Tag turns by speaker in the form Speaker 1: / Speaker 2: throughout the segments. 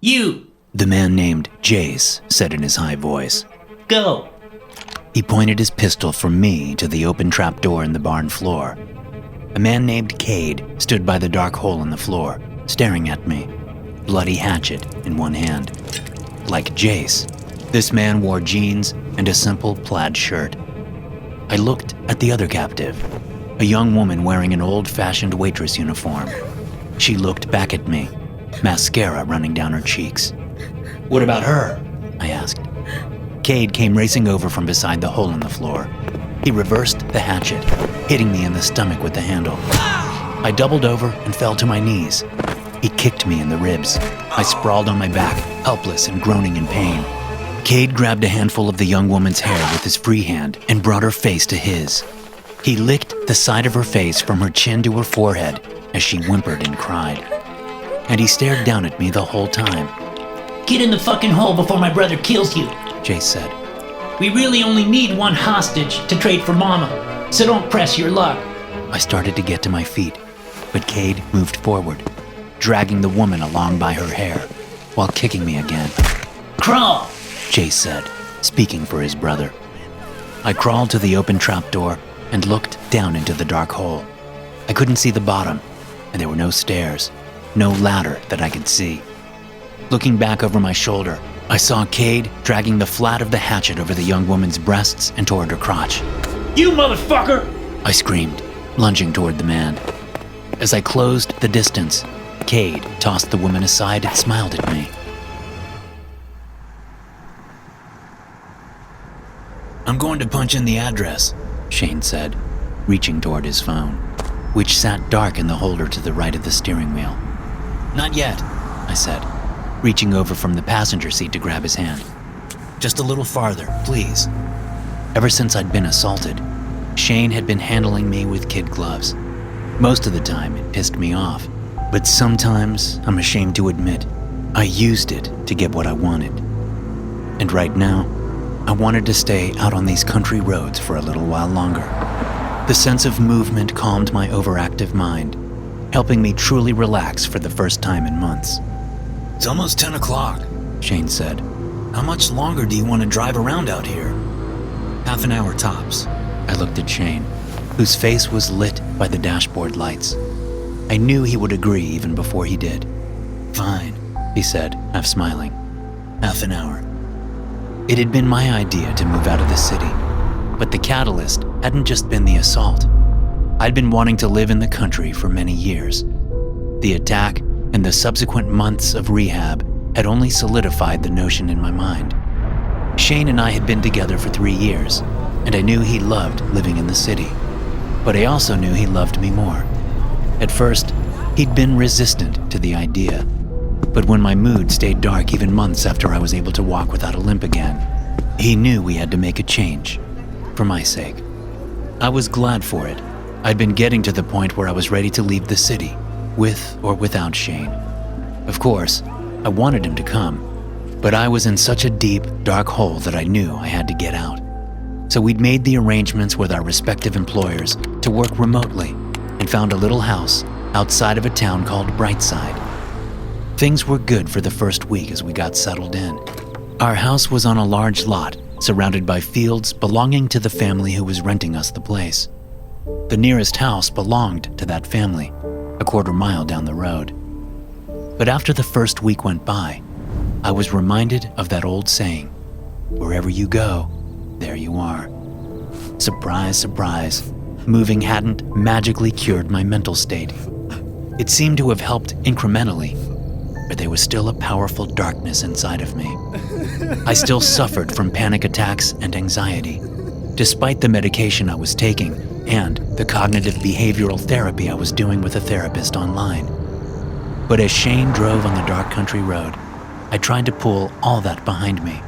Speaker 1: You!
Speaker 2: The man named Jace said in his high voice.
Speaker 1: Go!
Speaker 2: He pointed his pistol from me to the open trap door in the barn floor. A man named Cade stood by the dark hole in the floor, staring at me, bloody hatchet in one hand. Like Jace, this man wore jeans and a simple plaid shirt. I looked at the other captive, a young woman wearing an old-fashioned waitress uniform. She looked back at me, mascara running down her cheeks.
Speaker 1: What about her?
Speaker 2: I asked. Cade came racing over from beside the hole in the floor. He reversed the hatchet, hitting me in the stomach with the handle. I doubled over and fell to my knees. He kicked me in the ribs. I sprawled on my back, helpless and groaning in pain. Cade grabbed a handful of the young woman's hair with his free hand and brought her face to his. He licked the side of her face from her chin to her forehead as she whimpered and cried. And he stared down at me the whole time.
Speaker 1: Get in the fucking hole before my brother kills you,
Speaker 2: Jace said.
Speaker 1: We really only need one hostage to trade for Mama, so don't press your luck.
Speaker 2: I started to get to my feet, but Cade moved forward, dragging the woman along by her hair, while kicking me again.
Speaker 1: Crawl,
Speaker 2: Jace said, speaking for his brother. I crawled to the open trapdoor and looked down into the dark hole. I couldn't see the bottom, and there were no stairs, no ladder that I could see. Looking back over my shoulder, I saw Cade dragging the flat of the hatchet over the young woman's breasts and toward her crotch.
Speaker 1: You motherfucker!
Speaker 2: I screamed, lunging toward the man. As I closed the distance, Cade tossed the woman aside and smiled at me. I'm going to punch in the address, Shane said, reaching toward his phone, which sat dark in the holder to the right of the steering wheel. Not yet, I said, reaching over from the passenger seat to grab his hand. Just a little farther, please. Ever since I'd been assaulted, Shane had been handling me with kid gloves. Most of the time, it pissed me off, but sometimes, I'm ashamed to admit, I used it to get what I wanted. And right now, I wanted to stay out on these country roads for a little while longer. The sense of movement calmed my overactive mind, helping me truly relax for the first time in months. It's almost 10 o'clock, Shane said. How much longer do you want to drive around out here? Half an hour tops. I looked at Shane, whose face was lit by the dashboard lights. I knew he would agree even before he did. Fine, he said, half smiling. Half an hour. It had been my idea to move out of the city, but the catalyst hadn't just been the assault. I'd been wanting to live in the country for many years. The attack and the subsequent months of rehab had only solidified the notion in my mind. Shane and I had been together for 3 years, and I knew he loved living in the city. But I also knew he loved me more. At first, he'd been resistant to the idea. But when my mood stayed dark even months after I was able to walk without a limp again, he knew we had to make a change, for my sake. I was glad for it. I'd been getting to the point where I was ready to leave the city, with or without Shane. Of course, I wanted him to come, but I was in such a deep, dark hole that I knew I had to get out. So we'd made the arrangements with our respective employers to work remotely and found a little house outside of a town called Brightside. Things were good for the first week as we got settled in. Our house was on a large lot, surrounded by fields belonging to the family who was renting us the place. The nearest house belonged to that family, a quarter mile down the road. But after the first week went by, I was reminded of that old saying, wherever you go, there you are. Surprise, surprise, moving hadn't magically cured my mental state. It seemed to have helped incrementally, but there was still a powerful darkness inside of me. I still suffered from panic attacks and anxiety, despite the medication I was taking and the cognitive behavioral therapy I was doing with a therapist online. But as Shane drove on the dark country road, I tried to pull all that behind me,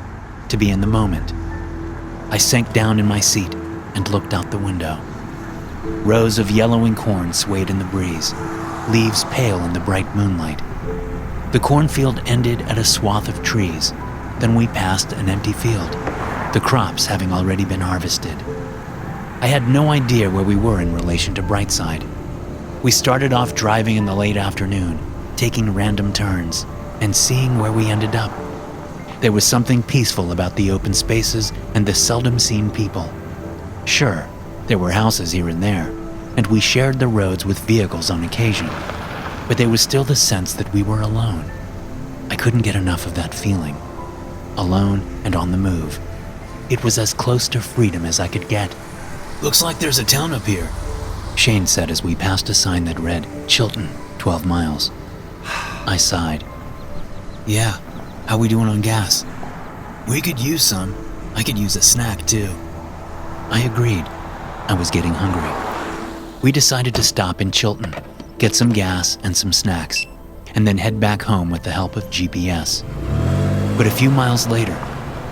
Speaker 2: to be in the moment. I sank down in my seat and looked out the window. Rows of yellowing corn swayed in the breeze, leaves pale in the bright moonlight. The cornfield ended at a swath of trees. Then we passed an empty field, the crops having already been harvested. I had no idea where we were in relation to Brightside. We started off driving in the late afternoon, taking random turns, and seeing where we ended up. There was something peaceful about the open spaces and the seldom seen people. Sure, there were houses here and there, and we shared the roads with vehicles on occasion, but there was still the sense that we were alone. I couldn't get enough of that feeling. Alone and on the move. It was as close to freedom as I could get.
Speaker 3: Looks like there's a town up here,
Speaker 2: Shane said as we passed a sign that read, Chilton, 12 miles. I sighed.
Speaker 3: Yeah, how we doing on gas? We could use some. I could use a snack too.
Speaker 2: I agreed. I was getting hungry. We decided to stop in Chilton, get some gas and some snacks, and then head back home with the help of GPS. But a few miles later,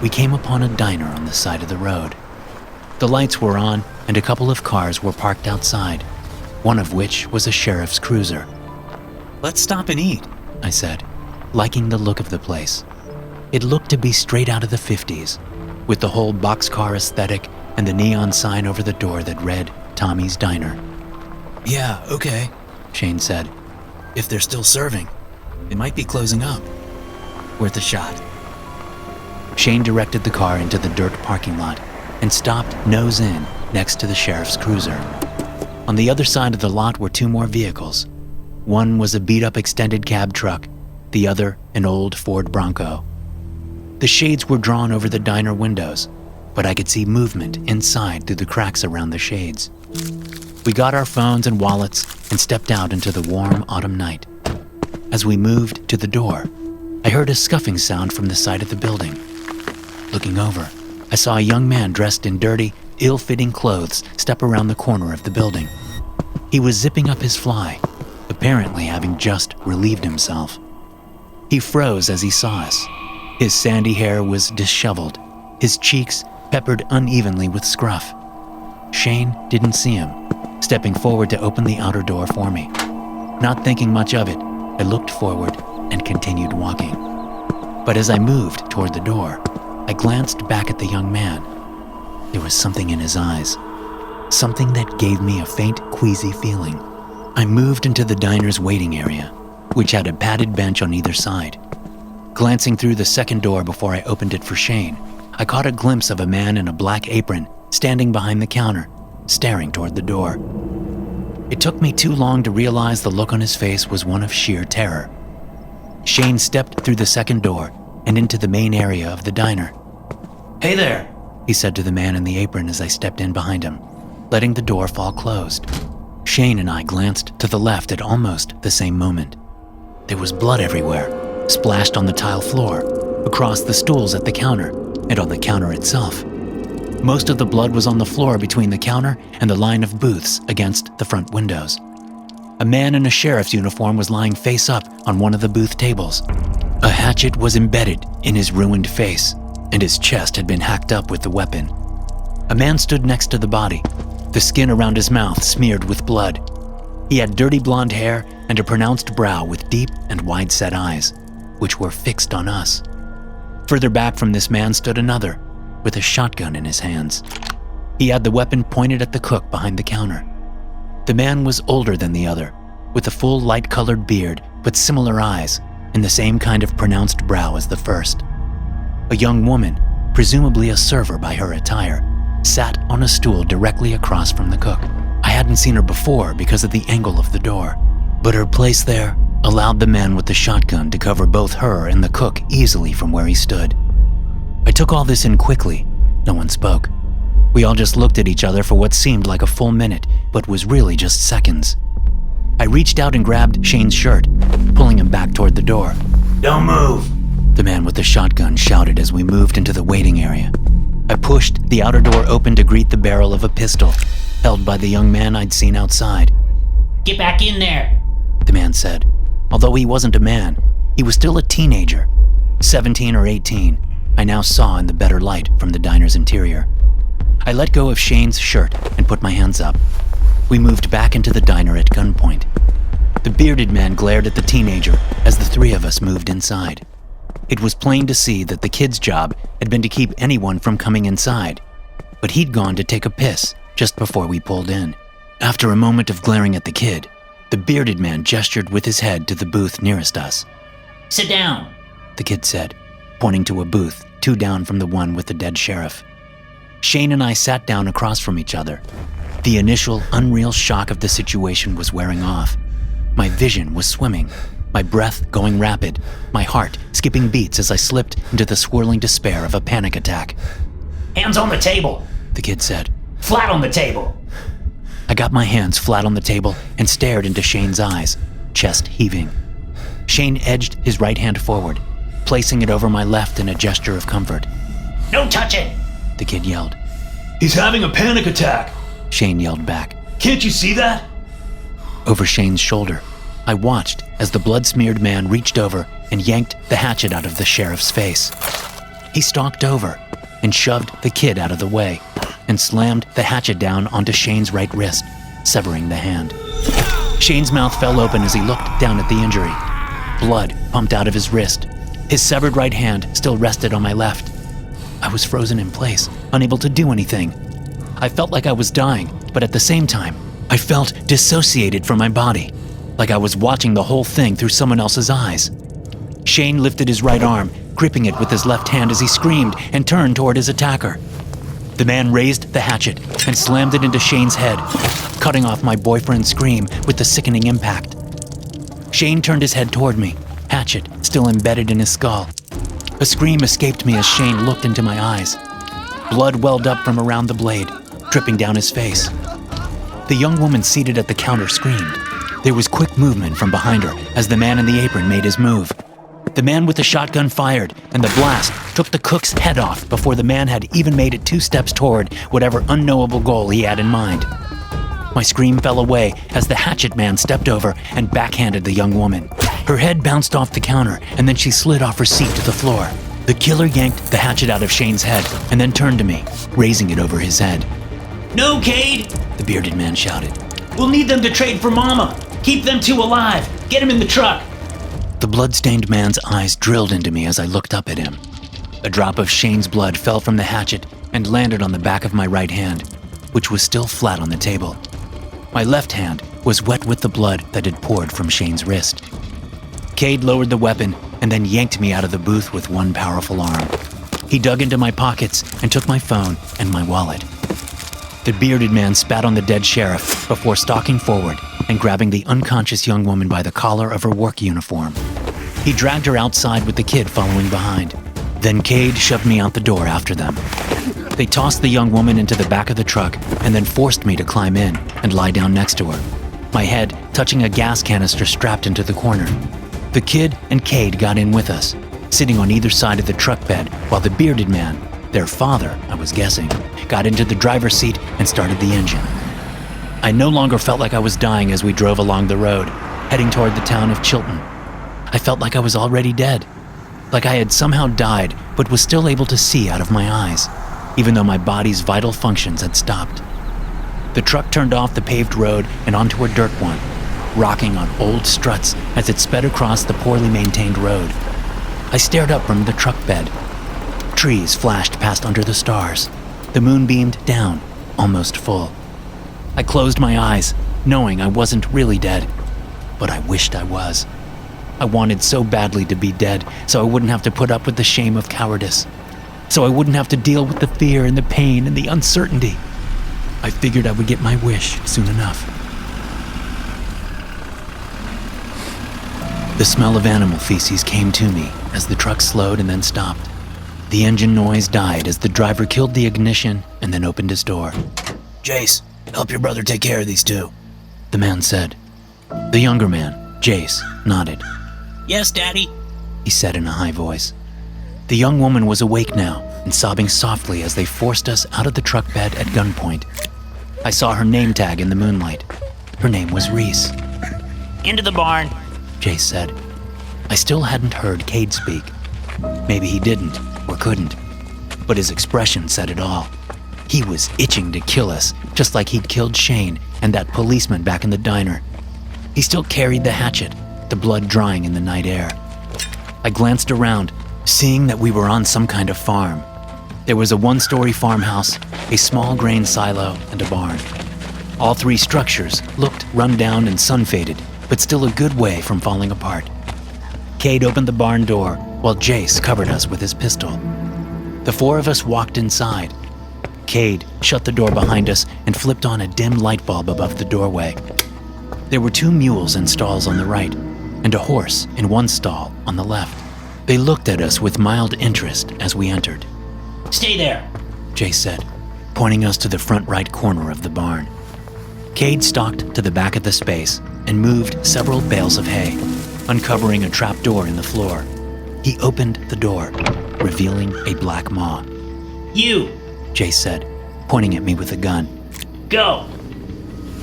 Speaker 2: we came upon a diner on the side of the road. The lights were on and a couple of cars were parked outside, one of which was a sheriff's cruiser.
Speaker 3: Let's stop and eat,
Speaker 2: I said, liking the look of the place. It looked to be straight out of the 50s, with the whole boxcar aesthetic and the neon sign over the door that read Tommy's Diner.
Speaker 3: Yeah, okay,
Speaker 2: Shane said.
Speaker 3: If they're still serving, it might be closing up. Worth a shot.
Speaker 2: Shane directed the car into the dirt parking lot and stopped nose in next to the sheriff's cruiser. On the other side of the lot were two more vehicles. One was a beat-up extended cab truck, the other an old Ford Bronco. The shades were drawn over the diner windows, but I could see movement inside through the cracks around the shades. We got our phones and wallets and stepped out into the warm autumn night. As we moved to the door, I heard a scuffing sound from the side of the building. Looking over, I saw a young man dressed in dirty, ill-fitting clothes step around the corner of the building. He was zipping up his fly, apparently having just relieved himself. He froze as he saw us. His sandy hair was disheveled, his cheeks peppered unevenly with scruff. Shane didn't see him, stepping forward to open the outer door for me. Not thinking much of it, I looked forward and continued walking. But as I moved toward the door, I glanced back at the young man. There was something in his eyes, something that gave me a faint, queasy feeling. I moved into the diner's waiting area, which had a padded bench on either side. Glancing through the second door before I opened it for Shane, I caught a glimpse of a man in a black apron standing behind the counter, staring toward the door. It took me too long to realize the look on his face was one of sheer terror. Shane stepped through the second door and into the main area of the diner.
Speaker 1: Hey there,
Speaker 2: he said to the man in the apron as I stepped in behind him, letting the door fall closed. Shane and I glanced to the left at almost the same moment. There was blood everywhere, splashed on the tile floor, across the stools at the counter, and on the counter itself. Most of the blood was on the floor between the counter and the line of booths against the front windows. A man in a sheriff's uniform was lying face up on one of the booth tables. A hatchet was embedded in his ruined face, and his chest had been hacked up with the weapon. A man stood next to the body, the skin around his mouth smeared with blood. He had dirty blonde hair and a pronounced brow with deep and wide-set eyes, which were fixed on us. Further back from this man stood another, with a shotgun in his hands. He had the weapon pointed at the cook behind the counter. The man was older than the other, with a full light-colored beard but similar eyes and the same kind of pronounced brow as the first. A young woman, presumably a server by her attire, sat on a stool directly across from the cook. I hadn't seen her before because of the angle of the door, but her place there allowed the man with the shotgun to cover both her and the cook easily from where he stood. I took all this in quickly. No one spoke. We all just looked at each other for what seemed like a full minute, but was really just seconds. I reached out and grabbed Shane's shirt, pulling him back toward the door.
Speaker 1: don't move.
Speaker 2: The man with the shotgun shouted as we moved into the waiting area. I pushed the outer door open to greet the barrel of a pistol, held by the young man I'd seen outside.
Speaker 1: Get back in there.
Speaker 2: The man said. Although he wasn't a man, he was still a teenager. 17 or 18, I now saw in the better light from the diner's interior. I let go of Shane's shirt and put my hands up. We moved back into the diner at gunpoint. The bearded man glared at the teenager as the three of us moved inside. It was plain to see that the kid's job had been to keep anyone from coming inside, but he'd gone to take a piss just before we pulled in. After a moment of glaring at the kid, the bearded man gestured with his head to the booth nearest us.
Speaker 1: Sit down.
Speaker 2: the kid said, pointing to a booth 2 down from the one with the dead sheriff. Shane and I sat down across from each other. The initial unreal shock of the situation was wearing off. My vision was swimming, my breath going rapid, my heart skipping beats as I slipped into the swirling despair of a panic attack.
Speaker 1: Hands on the table,
Speaker 2: the kid said.
Speaker 1: Flat on the table.
Speaker 2: I got my hands flat on the table and stared into Shane's eyes, chest heaving. Shane edged his right hand forward, placing it over my left in a gesture of comfort.
Speaker 1: No touching,
Speaker 2: the kid yelled.
Speaker 4: He's having a panic attack,
Speaker 2: Shane yelled back.
Speaker 4: Can't you see that?
Speaker 2: Over Shane's shoulder, I watched as the blood-smeared man reached over and yanked the hatchet out of the sheriff's face. He stalked over and shoved the kid out of the way and slammed the hatchet down onto Shane's right wrist, severing the hand. Shane's mouth fell open as he looked down at the injury. Blood pumped out of his wrist. His severed right hand still rested on my left. I was frozen in place, unable to do anything. I felt like I was dying, but at the same time, I felt dissociated from my body, like I was watching the whole thing through someone else's eyes. Shane lifted his right arm, gripping it with his left hand as he screamed and turned toward his attacker. The man raised the hatchet and slammed it into Shane's head, cutting off my boyfriend's scream with the sickening impact. Shane turned his head toward me, hatchet still embedded in his skull. A scream escaped me as Shane looked into my eyes. Blood welled up from around the blade, dripping down his face. The young woman seated at the counter screamed. There was quick movement from behind her as the man in the apron made his move. The man with the shotgun fired, and the blast took the cook's head off before the man had even made it 2 steps toward whatever unknowable goal he had in mind. My scream fell away as the hatchet man stepped over and backhanded the young woman. Her head bounced off the counter, and then she slid off her seat to the floor. The killer yanked the hatchet out of Shane's head and then turned to me, raising it over his head.
Speaker 1: No, Cade,
Speaker 2: The bearded man shouted.
Speaker 1: we'll need them to trade for Mama. Keep them 2 alive. Get him in the truck.
Speaker 2: The blood-stained man's eyes drilled into me as I looked up at him. A drop of Shane's blood fell from the hatchet and landed on the back of my right hand, which was still flat on the table. My left hand was wet with the blood that had poured from Shane's wrist. Cade lowered the weapon and then yanked me out of the booth with one powerful arm. He dug into my pockets and took my phone and my wallet. The bearded man spat on the dead sheriff before stalking forward and grabbing the unconscious young woman by the collar of her work uniform. He dragged her outside with the kid following behind. Then Cade shoved me out the door after them. They tossed the young woman into the back of the truck and then forced me to climb in and lie down next to her, my head touching a gas canister strapped into the corner. The kid and Cade got in with us, sitting on either side of the truck bed while the bearded man, their father, I was guessing, got into the driver's seat and started the engine. I no longer felt like I was dying as we drove along the road, heading toward the town of Chilton. I felt like I was already dead, like I had somehow died but was still able to see out of my eyes, even though my body's vital functions had stopped. The truck turned off the paved road and onto a dirt one, rocking on old struts as it sped across the poorly maintained road. I stared up from the truck bed. Trees flashed past under the stars. The moon beamed down, almost full. I closed my eyes, knowing I wasn't really dead, but I wished I was. I wanted so badly to be dead so I wouldn't have to put up with the shame of cowardice, so I wouldn't have to deal with the fear and the pain and the uncertainty. I figured I would get my wish soon enough. The smell of animal feces came to me as the truck slowed and then stopped. The engine noise died as the driver killed the ignition and then opened his door.
Speaker 3: Jace, help your brother take care of these 2.
Speaker 2: The man said. The younger man, Jace, nodded.
Speaker 1: Yes, Daddy.
Speaker 2: He said in a high voice. The young woman was awake now and sobbing softly as they forced us out of the truck bed at gunpoint. I saw her name tag in the moonlight. Her name was Reese.
Speaker 1: Into the barn.
Speaker 2: Jace said. I still hadn't heard Cade speak. Maybe he didn't or couldn't, but his expression said it all. He was itching to kill us, just like he'd killed Shane and that policeman back in the diner. He still carried the hatchet, the blood drying in the night air. I glanced around, seeing that we were on some kind of farm. There was a 1-story farmhouse, a small grain silo, and a barn. All 3 structures looked run down and sun-faded, but still a good way from falling apart. Cade opened the barn door while Jace covered us with his pistol. The four of us walked inside. Cade shut the door behind us and flipped on a dim light bulb above the doorway. There were 2 mules in stalls on the right and a horse in one stall on the left. They looked at us with mild interest as we entered.
Speaker 1: Stay there.
Speaker 2: Jace said, pointing us to the front right corner of the barn. Cade stalked to the back of the space and moved several bales of hay, uncovering a trap door in the floor. He opened the door, revealing a black maw.
Speaker 1: You,
Speaker 2: Jace said, pointing at me with a gun.
Speaker 1: go.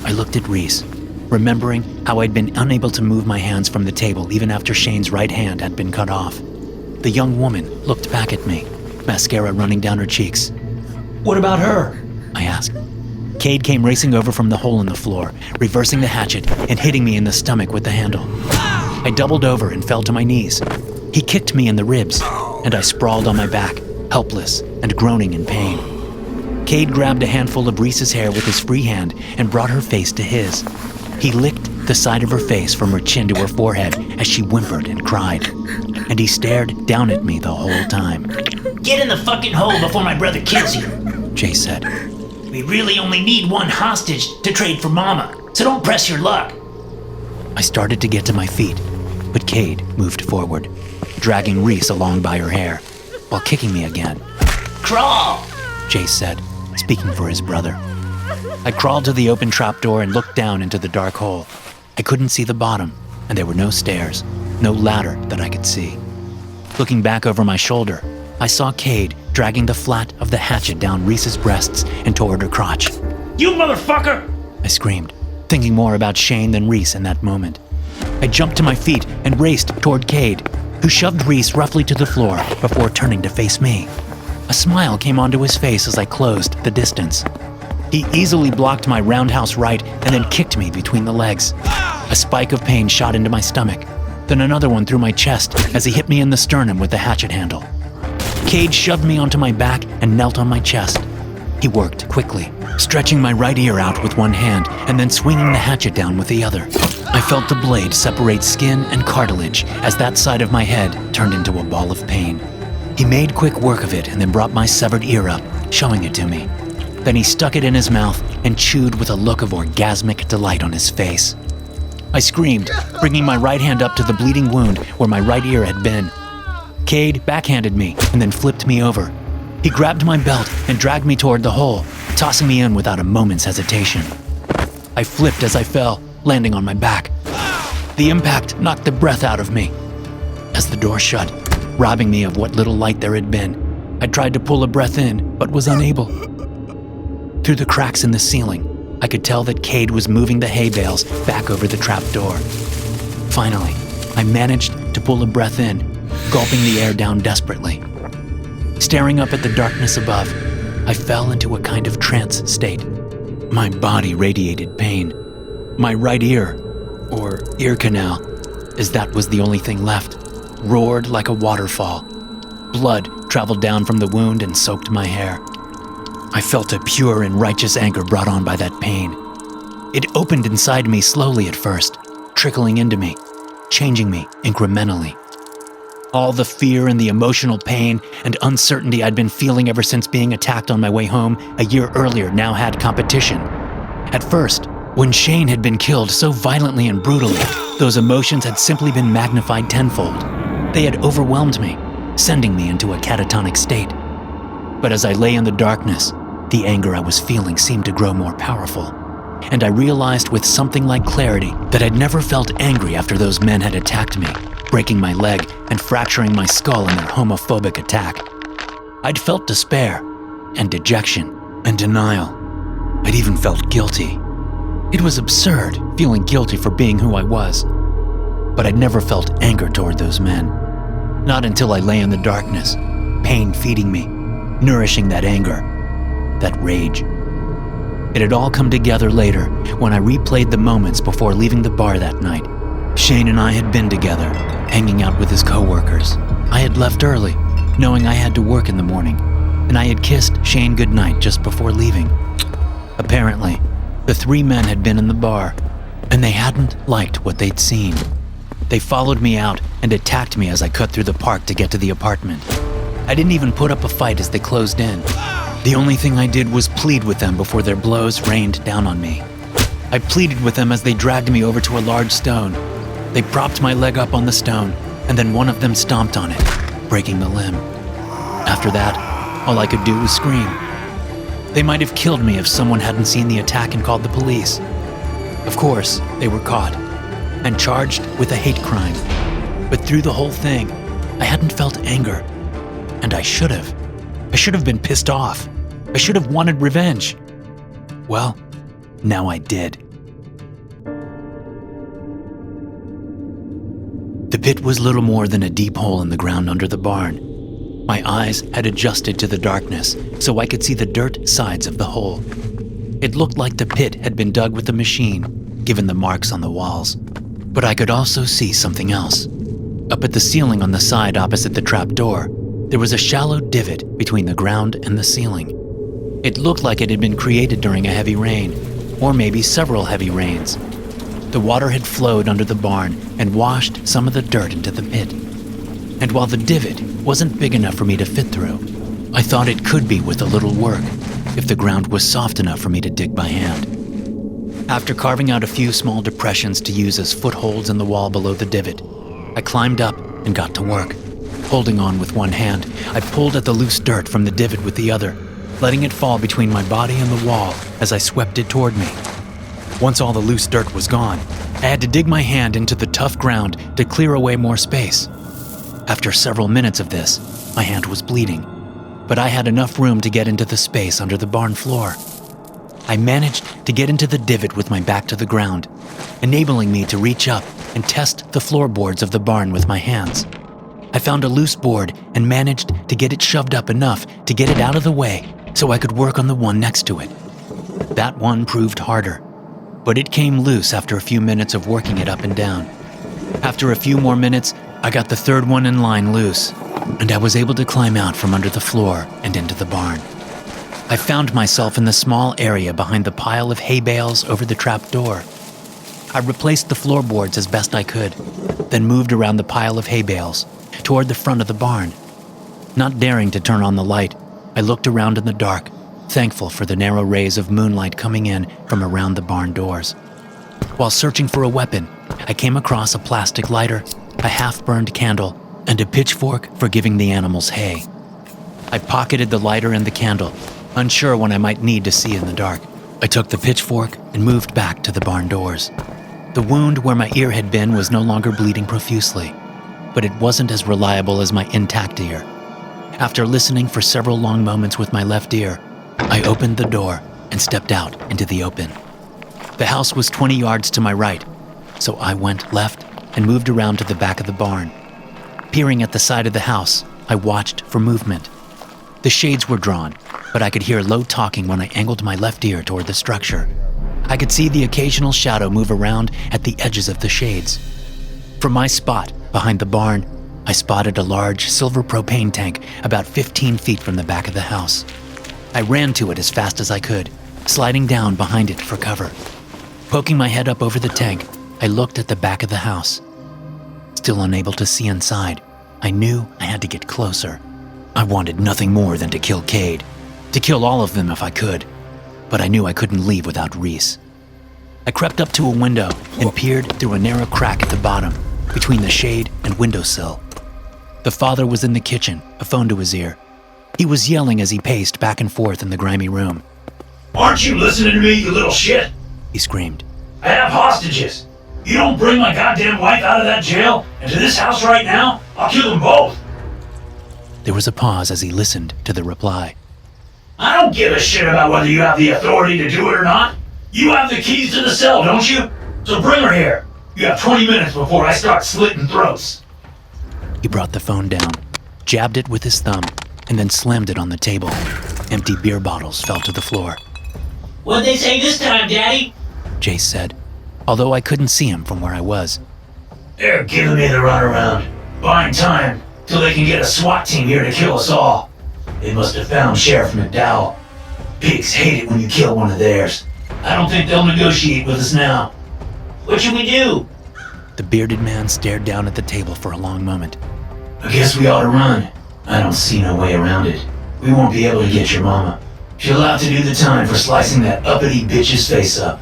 Speaker 2: I looked at Reese, remembering how I'd been unable to move my hands from the table even after Shane's right hand had been cut off. The young woman looked back at me, mascara running down her cheeks.
Speaker 4: What about her?
Speaker 2: I asked. Cade came racing over from the hole in the floor, reversing the hatchet and hitting me in the stomach with the handle. I doubled over and fell to my knees. He kicked me in the ribs, and I sprawled on my back, helpless and groaning in pain. Cade grabbed a handful of Reese's hair with his free hand and brought her face to his. He licked the side of her face from her chin to her forehead as she whimpered and cried, and he stared down at me the whole time.
Speaker 1: Get in the fucking hole before my brother kills you.
Speaker 2: Jace said.
Speaker 1: We really only need 1 hostage to trade for Mama, so don't press your luck.
Speaker 2: I started to get to my feet, but Cade moved forward, dragging Reese along by her hair, while kicking me again.
Speaker 1: Crawl!
Speaker 2: Jace said, speaking for his brother. I crawled to the open trapdoor and looked down into the dark hole. I couldn't see the bottom, and there were no stairs, no ladder that I could see. Looking back over my shoulder, I saw Cade dragging the flat of the hatchet down Reese's breasts and toward her crotch.
Speaker 1: You motherfucker!
Speaker 2: I screamed, thinking more about Shane than Reese in that moment. I jumped to my feet and raced toward Cade, who shoved Reese roughly to the floor before turning to face me. A smile came onto his face as I closed the distance. He easily blocked my roundhouse right and then kicked me between the legs. A spike of pain shot into my stomach, then another one through my chest as he hit me in the sternum with the hatchet handle. Cade shoved me onto my back and knelt on my chest. He worked quickly, stretching my right ear out with one hand and then swinging the hatchet down with the other. I felt the blade separate skin and cartilage as that side of my head turned into a ball of pain. He made quick work of it and then brought my severed ear up, showing it to me. Then he stuck it in his mouth and chewed with a look of orgasmic delight on his face. I screamed, bringing my right hand up to the bleeding wound where my right ear had been. Cade backhanded me and then flipped me over. He grabbed my belt and dragged me toward the hole, tossing me in without a moment's hesitation. I flipped as I fell, landing on my back. The impact knocked the breath out of me. As the door shut, robbing me of what little light there had been, I tried to pull a breath in, but was unable. Through the cracks in the ceiling, I could tell that Cade was moving the hay bales back over the trap door. Finally, I managed to pull a breath in, gulping the air down desperately. Staring up at the darkness above, I fell into a kind of trance state. My body radiated pain. My right ear, or ear canal, as that was the only thing left, roared like a waterfall. Blood traveled down from the wound and soaked my hair. I felt a pure and righteous anger brought on by that pain. It opened inside me slowly at first, trickling into me, changing me incrementally. All the fear and the emotional pain and uncertainty I'd been feeling ever since being attacked on my way home a year earlier now had competition. At first, when Shane had been killed so violently and brutally, those emotions had simply been magnified tenfold. They had overwhelmed me, sending me into a catatonic state. But as I lay in the darkness, the anger I was feeling seemed to grow more powerful, and I realized with something like clarity that I'd never felt angry after those men had attacked me, breaking my leg and fracturing my skull in their homophobic attack. I'd felt despair and dejection and denial. I'd even felt guilty. It was absurd feeling guilty for being who I was, but I'd never felt anger toward those men. Not until I lay in the darkness, pain feeding me, nourishing that anger, that rage. It had all come together later when I replayed the moments before leaving the bar that night. Shane and I had been together, hanging out with his coworkers. I had left early, knowing I had to work in the morning, and I had kissed Shane goodnight just before leaving. Apparently, the 3 men had been in the bar, and they hadn't liked what they'd seen. They followed me out and attacked me as I cut through the park to get to the apartment. I didn't even put up a fight as they closed in. The only thing I did was plead with them before their blows rained down on me. I pleaded with them as they dragged me over to a large stone. They propped my leg up on the stone, and then one of them stomped on it, breaking the limb. After that, all I could do was scream. They might have killed me if someone hadn't seen the attack and called the police. Of course, they were caught and charged with a hate crime. But through the whole thing, I hadn't felt anger. And I should have. I should have been pissed off. I should have wanted revenge. Well, now I did. The pit was little more than a deep hole in the ground under the barn. My eyes had adjusted to the darkness so I could see the dirt sides of the hole. It looked like the pit had been dug with a machine, given the marks on the walls. But I could also see something else. Up at the ceiling on the side opposite the trap door, there was a shallow divot between the ground and the ceiling. It looked like it had been created during a heavy rain, or maybe several heavy rains. The water had flowed under the barn and washed some of the dirt into the pit. And while the divot wasn't big enough for me to fit through, I thought it could be with a little work, if the ground was soft enough for me to dig by hand. After carving out a few small depressions to use as footholds in the wall below the divot, I climbed up and got to work. Holding on with one hand, I pulled at the loose dirt from the divot with the other, letting it fall between my body and the wall as I swept it toward me. Once all the loose dirt was gone, I had to dig my hand into the tough ground to clear away more space. After several minutes of this, my hand was bleeding, but I had enough room to get into the space under the barn floor. I managed to get into the divot with my back to the ground, enabling me to reach up and test the floorboards of the barn with my hands. I found a loose board and managed to get it shoved up enough to get it out of the way so I could work on the one next to it. That one proved harder, but it came loose after a few minutes of working it up and down. After a few more minutes, I got the third one in line loose, and I was able to climb out from under the floor and into the barn. I found myself in the small area behind the pile of hay bales over the trap door. I replaced the floorboards as best I could, then moved around the pile of hay bales toward the front of the barn. Not daring to turn on the light, I looked around in the dark, thankful for the narrow rays of moonlight coming in from around the barn doors. While searching for a weapon, I came across a plastic lighter, a half-burned candle, and a pitchfork for giving the animals hay. I pocketed the lighter and the candle, unsure when I might need to see in the dark. I took the pitchfork and moved back to the barn doors. The wound where my ear had been was no longer bleeding profusely, but it wasn't as reliable as my intact ear. After listening for several long moments with my left ear, I opened the door and stepped out into the open. The house was 20 yards to my right, so I went left and moved around to the back of the barn. Peering at the side of the house, I watched for movement. The shades were drawn, but I could hear low talking when I angled my left ear toward the structure. I could see the occasional shadow move around at the edges of the shades. From my spot behind the barn, I spotted a large silver propane tank about 15 feet from the back of the house. I ran to it as fast as I could, sliding down behind it for cover. Poking my head up over the tank, I looked at the back of the house. Still unable to see inside, I knew I had to get closer. I wanted nothing more than to kill Cade, to kill all of them if I could, but I knew I couldn't leave without Reese. I crept up to a window and peered through a narrow crack at the bottom, between the shade and windowsill. The father was in the kitchen, a phone to his ear. He was yelling as he paced back and forth in the grimy room.
Speaker 4: Aren't you listening to me, you little shit?
Speaker 2: He screamed.
Speaker 4: I have hostages. You don't bring my goddamn wife out of that jail and to this house right now, I'll kill them both.
Speaker 2: There was a pause as he listened to the reply.
Speaker 4: I don't give a shit about whether you have the authority to do it or not. You have the keys to the cell, don't you? So bring her here. You have 20 minutes before I start slitting throats.
Speaker 2: He brought the phone down, jabbed it with his thumb, and then slammed it on the table. Empty beer bottles fell to the floor.
Speaker 1: What'd they say this time, Daddy?
Speaker 2: Jace said, although I couldn't see him from where I was.
Speaker 4: They're giving me the runaround, buying time till they can get a SWAT team here to kill us all. They must have found Sheriff McDowell. Pigs hate it when you kill one of theirs. I don't think they'll negotiate with us now.
Speaker 1: What should we do?
Speaker 2: The bearded man stared down at the table for a long moment.
Speaker 4: I guess we ought to run. I don't see no way around it. We won't be able to get your mama. She'll have to do the time for slicing that uppity bitch's face up.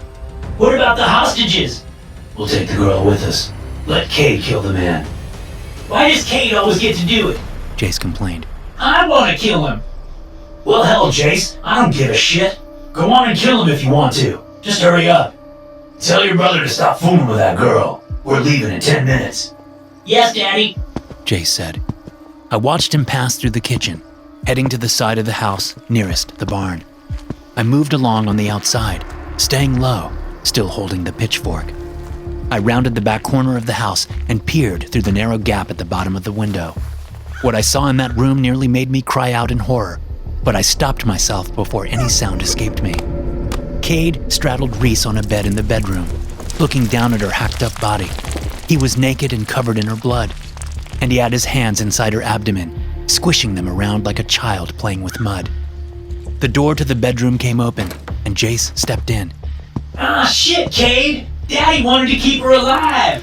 Speaker 1: What about the hostages?
Speaker 4: We'll take the girl with us. Let Cade kill the man.
Speaker 1: Why does Cade always get to do it?
Speaker 2: Jace complained.
Speaker 1: I want to kill him.
Speaker 4: Well, hell, Jace, I don't give a shit. Go on and kill him if you want to. Just hurry up. Tell your brother to stop fooling with that girl. We're leaving in 10 minutes.
Speaker 1: Yes, Daddy.
Speaker 2: Jace said. I watched him pass through the kitchen, heading to the side of the house nearest the barn. I moved along on the outside, staying low, still holding the pitchfork. I rounded the back corner of the house and peered through the narrow gap at the bottom of the window. What I saw in that room nearly made me cry out in horror, but I stopped myself before any sound escaped me. Cade straddled Reese on a bed in the bedroom, looking down at her hacked-up body. He was naked and covered in her blood, and he had his hands inside her abdomen, squishing them around like a child playing with mud. The door to the bedroom came open, and Jace stepped in.
Speaker 1: Ah, shit, Cade. Daddy wanted to keep her alive.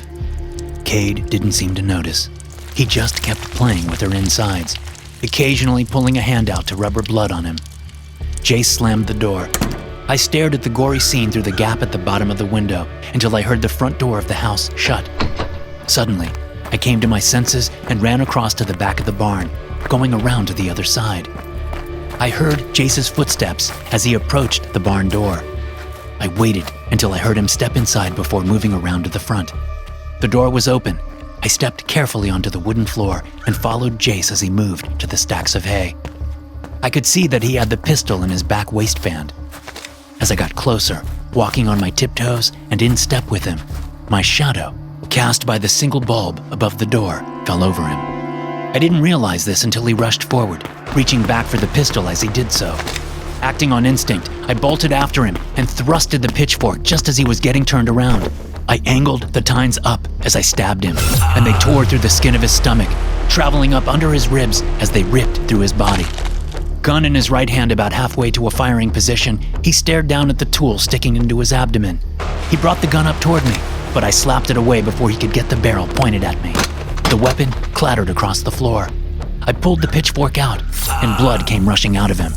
Speaker 2: Cade didn't seem to notice. He just kept playing with her insides, occasionally pulling a hand out to rub her blood on him. Jace slammed the door. I stared at the gory scene through the gap at the bottom of the window until I heard the front door of the house shut. Suddenly, I came to my senses and ran across to the back of the barn, going around to the other side. I heard Jace's footsteps as he approached the barn door. I waited until I heard him step inside before moving around to the front. The door was open. I stepped carefully onto the wooden floor and followed Jace as he moved to the stacks of hay. I could see that he had the pistol in his back waistband. As I got closer, walking on my tiptoes and in step with him, my shadow, cast by the single bulb above the door, fell over him. I didn't realize this until he rushed forward, reaching back for the pistol as he did so. Acting on instinct, I bolted after him and thrusted the pitchfork just as he was getting turned around. I angled the tines up as I stabbed him, and they tore through the skin of his stomach, traveling up under his ribs as they ripped through his body. Gun in his right hand about halfway to a firing position, he stared down at the tool sticking into his abdomen. He brought the gun up toward me, but I slapped it away before he could get the barrel pointed at me. The weapon clattered across the floor. I pulled the pitchfork out, and blood came rushing out of him.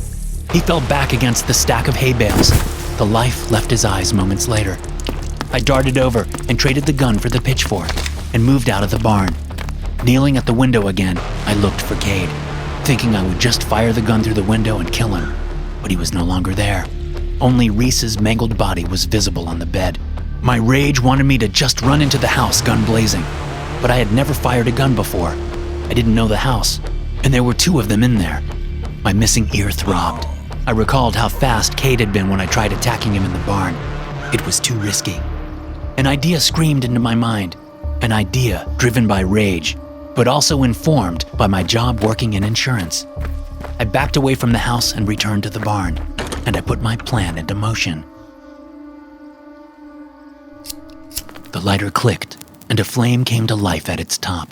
Speaker 2: He fell back against the stack of hay bales. The life left his eyes moments later. I darted over and traded the gun for the pitchfork and moved out of the barn. Kneeling at the window again, I looked for Cade, thinking I would just fire the gun through the window and kill him, but he was no longer there. Only Reese's mangled body was visible on the bed. My rage wanted me to just run into the house, gun blazing, but I had never fired a gun before. I didn't know the house, and there were two of them in there. My missing ear throbbed. I recalled how fast Cade had been when I tried attacking him in the barn. It was too risky. An idea screamed into my mind, an idea driven by rage, but also informed by my job working in insurance. I backed away from the house and returned to the barn, and I put my plan into motion. The lighter clicked, and a flame came to life at its top.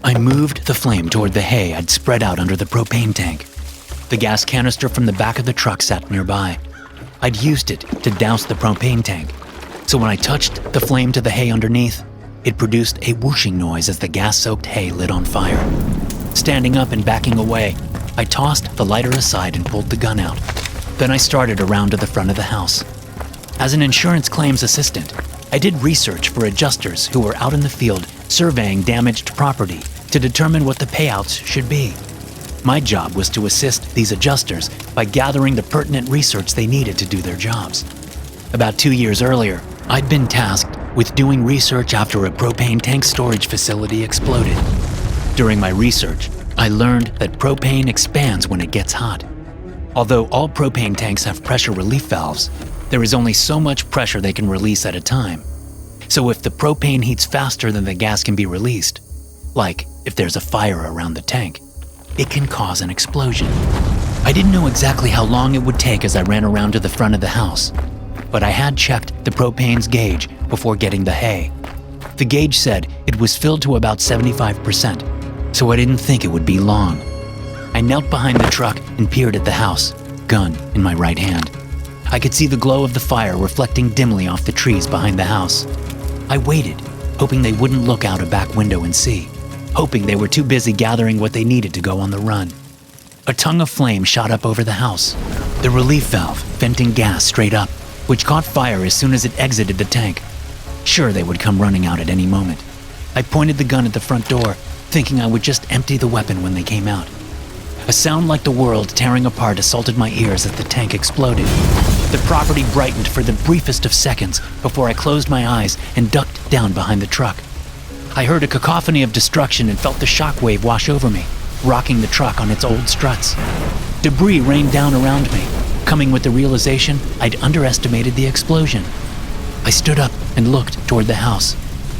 Speaker 2: I moved the flame toward the hay I'd spread out under the propane tank. The gas canister from the back of the truck sat nearby. I'd used it to douse the propane tank, so when I touched the flame to the hay underneath, it produced a whooshing noise as the gas-soaked hay lit on fire. Standing up and backing away, I tossed the lighter aside and pulled the gun out. Then I started around to the front of the house. As an insurance claims assistant, I did research for adjusters who were out in the field surveying damaged property to determine what the payouts should be. My job was to assist these adjusters by gathering the pertinent research they needed to do their jobs. About 2 years earlier, I'd been tasked with doing research after a propane tank storage facility exploded. During my research, I learned that propane expands when it gets hot. Although all propane tanks have pressure relief valves, there is only so much pressure they can release at a time. So if the propane heats faster than the gas can be released, like if there's a fire around the tank, it can cause an explosion. I didn't know exactly how long it would take as I ran around to the front of the house, but I had checked the propane's gauge before getting the hay. The gauge said it was filled to about 75%, so I didn't think it would be long. I knelt behind the truck and peered at the house, gun in my right hand. I could see the glow of the fire reflecting dimly off the trees behind the house. I waited, hoping they wouldn't look out a back window and see, hoping they were too busy gathering what they needed to go on the run. A tongue of flame shot up over the house, the relief valve venting gas straight up, which caught fire as soon as it exited the tank. Sure, they would come running out at any moment. I pointed the gun at the front door, thinking I would just empty the weapon when they came out. A sound like the world tearing apart assaulted my ears as the tank exploded. The property brightened for the briefest of seconds before I closed my eyes and ducked down behind the truck. I heard a cacophony of destruction and felt the shockwave wash over me, rocking the truck on its old struts. Debris rained down around me, coming with the realization I'd underestimated the explosion. I stood up and looked toward the house.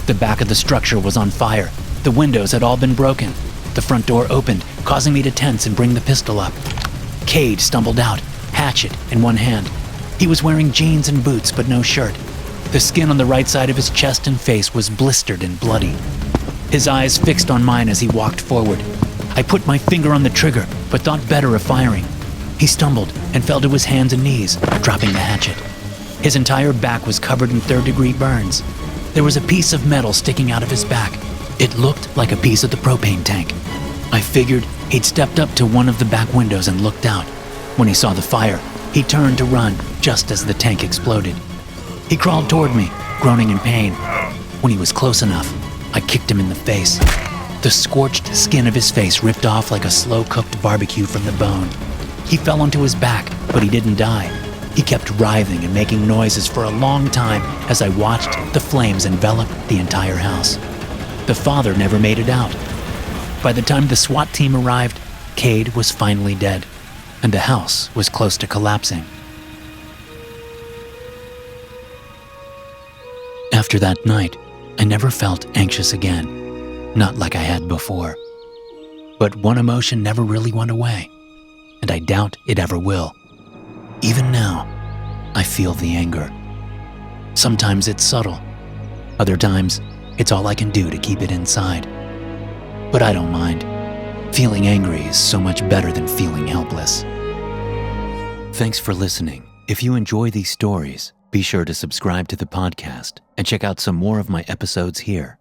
Speaker 2: The back of the structure was on fire. The windows had all been broken. The front door opened, causing me to tense and bring the pistol up. Cade stumbled out, hatchet in one hand. He was wearing jeans and boots, but no shirt. The skin on the right side of his chest and face was blistered and bloody. His eyes fixed on mine as he walked forward. I put my finger on the trigger, but thought better of firing. He stumbled and fell to his hands and knees, dropping the hatchet. His entire back was covered in third-degree burns. There was a piece of metal sticking out of his back. It looked like a piece of the propane tank. I figured he'd stepped up to one of the back windows and looked out. When he saw the fire, he turned to run just as the tank exploded. He crawled toward me, groaning in pain. When he was close enough, I kicked him in the face. The scorched skin of his face ripped off like a slow-cooked barbecue from the bone. He fell onto his back, but he didn't die. He kept writhing and making noises for a long time as I watched the flames envelop the entire house. The father never made it out. By the time the SWAT team arrived, Cade was finally dead, and the house was close to collapsing. After that night, I never felt anxious again, not like I had before. But one emotion never really went away, and I doubt it ever will. Even now, I feel the anger. Sometimes it's subtle. Other times, it's all I can do to keep it inside. But I don't mind. Feeling angry is so much better than feeling helpless. Thanks for listening. If you enjoy these stories, be sure to subscribe to the podcast and check out some more of my episodes here.